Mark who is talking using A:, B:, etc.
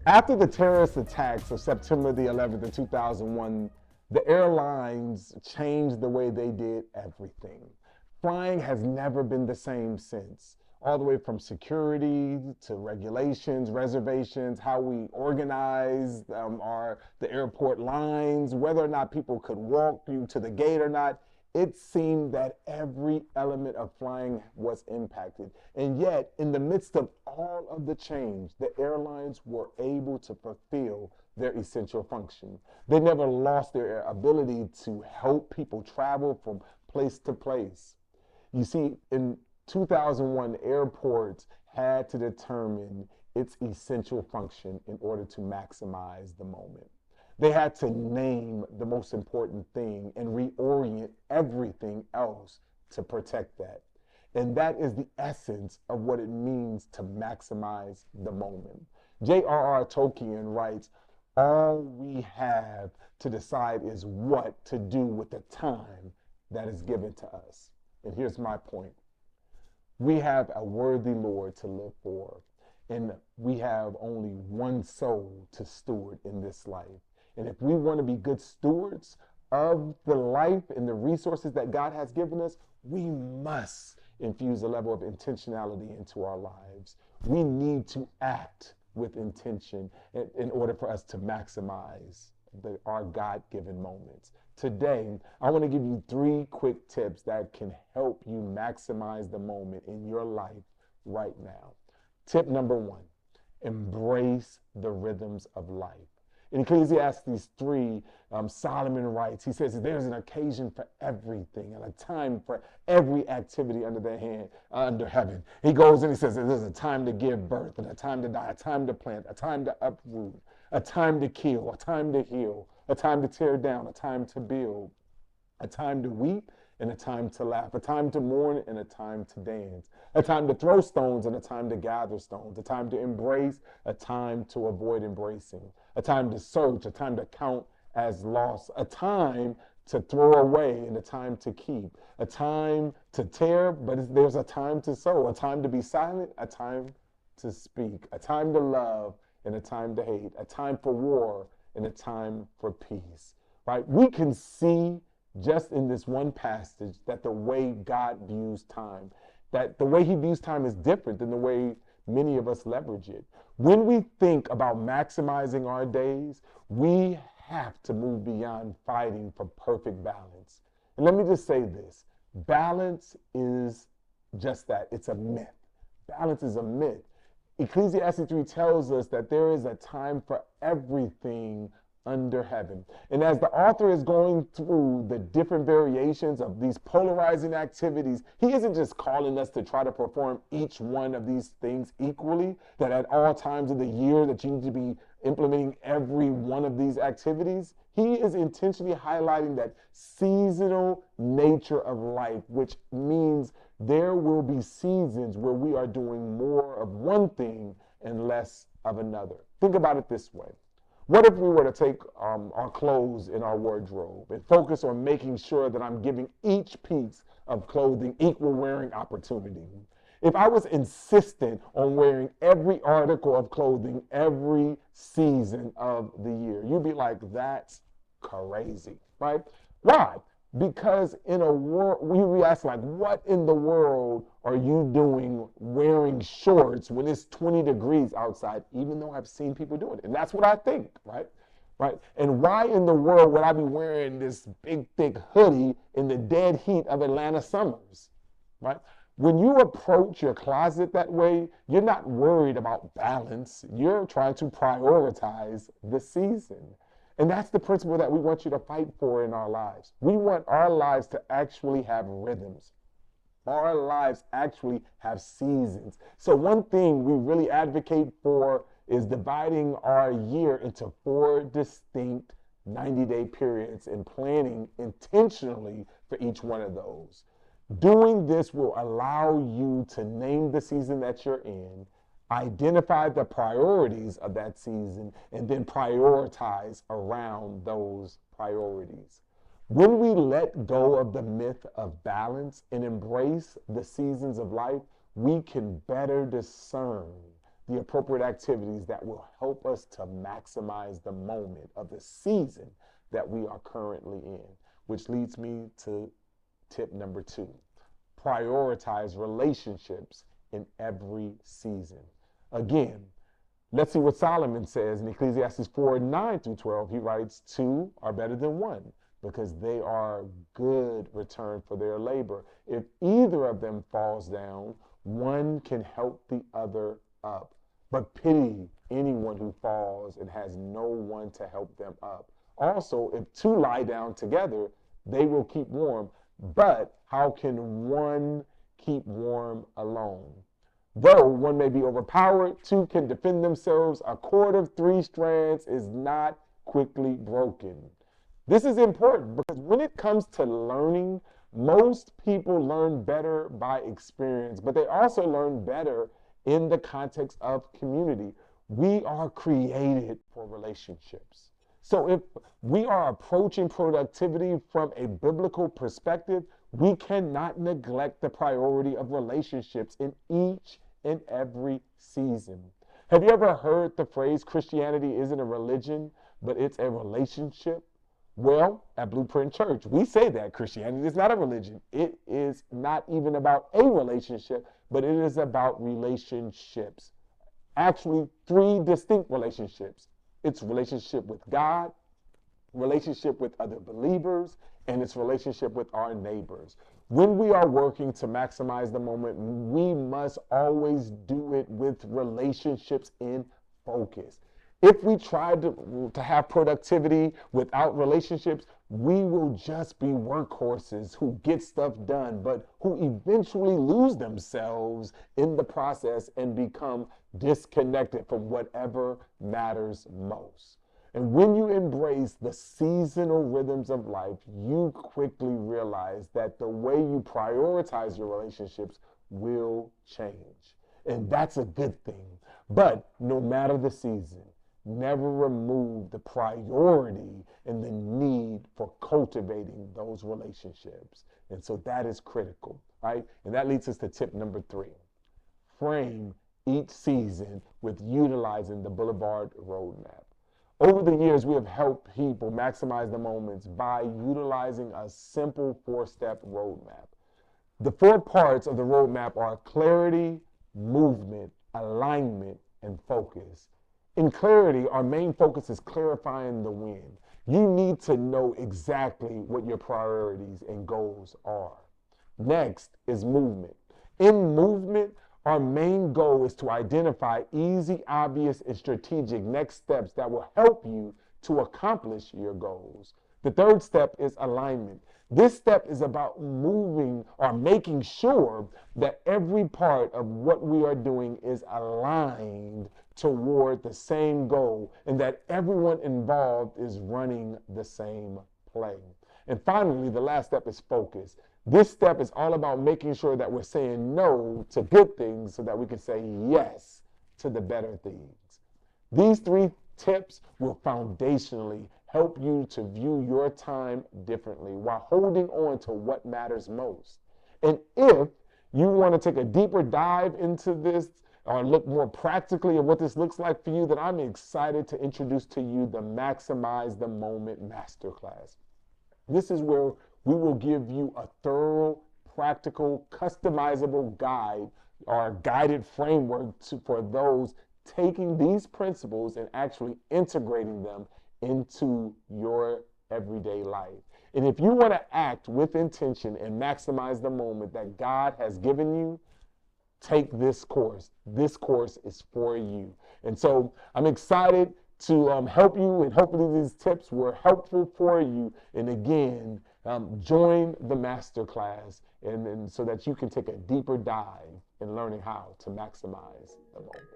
A: After the terrorist attacks of September the 11th of 2001, the airlines changed the way they did everything. Flying has never been the same since, all the way from security to regulations, reservations, how we organize the airport lines, whether or not people could walk you to the gate or not. It seemed that every element of flying was impacted. And yet, in the midst of all of the change, the airlines were able to fulfill their essential function. They never lost their ability to help people travel from place to place. You see, in 2001, airports had to determine its essential function in order to maximize the moment. They had to name the most important thing and reorient everything else to protect that. And that is the essence of what it means to maximize the moment. J.R.R. Tolkien writes, all we have to decide is what to do with the time that is given to us. And here's my point. We have a worthy Lord to live for, and we have only one soul to steward in this life. And if we want to be good stewards of the life and the resources that God has given us, we must infuse a level of intentionality into our lives. We need to act with intention in order for us to maximize our God-given moments. Today, I want to give you 3 quick tips that can help you maximize the moment in your life right now. Tip number 1, embrace the rhythms of life. In Ecclesiastes 3, Solomon writes, he says, there's an occasion for everything and a time for every activity under heaven. He goes and he says, there's a time to give birth and a time to die, a time to plant, a time to uproot, a time to kill, a time to heal, a time to tear down, a time to build, a time to weep and a time to laugh, a time to mourn and a time to dance, a time to throw stones and a time to gather stones, a time to embrace, a time to avoid embracing, a time to search, a time to count as loss, a time to throw away and a time to keep, a time to tear, but there's a time to sow, a time to be silent, a time to speak, a time to love and a time to hate, a time for war and a time for peace, right? We can see just in this one passage that the way God views time, that the way he views time is different than the way many of us leverage it. When we think about maximizing our days, we have to move beyond fighting for perfect balance. And let me just say this, balance is just that, it's a myth. Balance is a myth. Ecclesiastes 3 tells us that there is a time for everything under heaven. And as the author is going through the different variations of these polarizing activities, he isn't just calling us to try to perform each one of these things equally, that at all times of the year that you need to be implementing every one of these activities. He is intentionally highlighting that seasonal nature of life, which means there will be seasons where we are doing more of one thing and less of another. Think about it this way. What if we were to take our clothes in our wardrobe and focus on making sure that I'm giving each piece of clothing equal wearing opportunity? If I was insistent on wearing every article of clothing every season of the year, you'd be like, that's crazy, right? Why? Because in a world, we ask like, what in the world are you doing wearing shorts when it's 20 degrees outside, even though I've seen people do it? And that's what I think, right? Right? And why in the world would I be wearing this big, thick hoodie in the dead heat of Atlanta summers, right? When you approach your closet that way, you're not worried about balance. You're trying to prioritize the season. And that's the principle that we want you to fight for in our lives. We want our lives to actually have rhythms. Our lives actually have seasons. So one thing we really advocate for is dividing our year into 4 distinct 90-day periods and planning intentionally for each one of those. Doing this will allow you to name the season that you're in, identify the priorities of that season, and then prioritize around those priorities. When we let go of the myth of balance and embrace the seasons of life, we can better discern the appropriate activities that will help us to maximize the moment of the season that we are currently in, which leads me to tip number 2. Prioritize relationships in every season. Again, let's see what Solomon says in Ecclesiastes 4:9-12. He writes, 2 are better than 1 because they are good return for their labor. If either of them falls down, one can help the other up. But pity anyone who falls and has no one to help them up. Also, if 2 lie down together, they will keep warm. But how can one keep warm alone? Though one may be overpowered, 2 can defend themselves. A cord of 3 strands is not quickly broken. This is important because when it comes to learning, most people learn better by experience, but they also learn better in the context of community. We are created for relationships. So if we are approaching productivity from a biblical perspective, we cannot neglect the priority of relationships in each and every season. Have you ever heard the phrase Christianity isn't a religion, but it's a relationship? Well, at Blueprint Church, we say that Christianity is not a religion. It is not even about a relationship, but it is about relationships. Actually, 3 distinct relationships. It's relationship with God, relationship with other believers, and its relationship with our neighbors. When we are working to maximize the moment, we must always do it with relationships in focus. If we try to have productivity without relationships, we will just be workhorses who get stuff done, but who eventually lose themselves in the process and become disconnected from whatever matters most. And when you embrace the seasonal rhythms of life, you quickly realize that the way you prioritize your relationships will change. And that's a good thing. But no matter the season, never remove the priority and the need for cultivating those relationships. And so that is critical, right? And that leads us to tip number 3. Frame each season with utilizing the Boulevard Roadmap. Over the years, we have helped people maximize the moments by utilizing a simple 4-step roadmap. The 4 parts of the roadmap are clarity, movement, alignment, and focus. In clarity, our main focus is clarifying the win. You need to know exactly what your priorities and goals are. Next is movement. In movement, our main goal is to identify easy, obvious, and strategic next steps that will help you to accomplish your goals. The 3rd step is alignment. This step is about moving or making sure that every part of what we are doing is aligned toward the same goal and that everyone involved is running the same play. And finally, the last step is focus. This step is all about making sure that we're saying no to good things so that we can say yes to the better things. These 3 tips will foundationally help you to view your time differently while holding on to what matters most. And if you want to take a deeper dive into this or look more practically at what this looks like for you, then I'm excited to introduce to you the Maximize the Moment Masterclass. This is where we will give you a thorough, practical, customizable guide or guided framework for those taking these principles and actually integrating them into your everyday life. And if you want to act with intention and maximize the moment that God has given you, take this course. This course is for you. And so I'm excited to help you, and hopefully these tips were helpful for you. And again, join the masterclass and so that you can take a deeper dive in learning how to maximize the moment.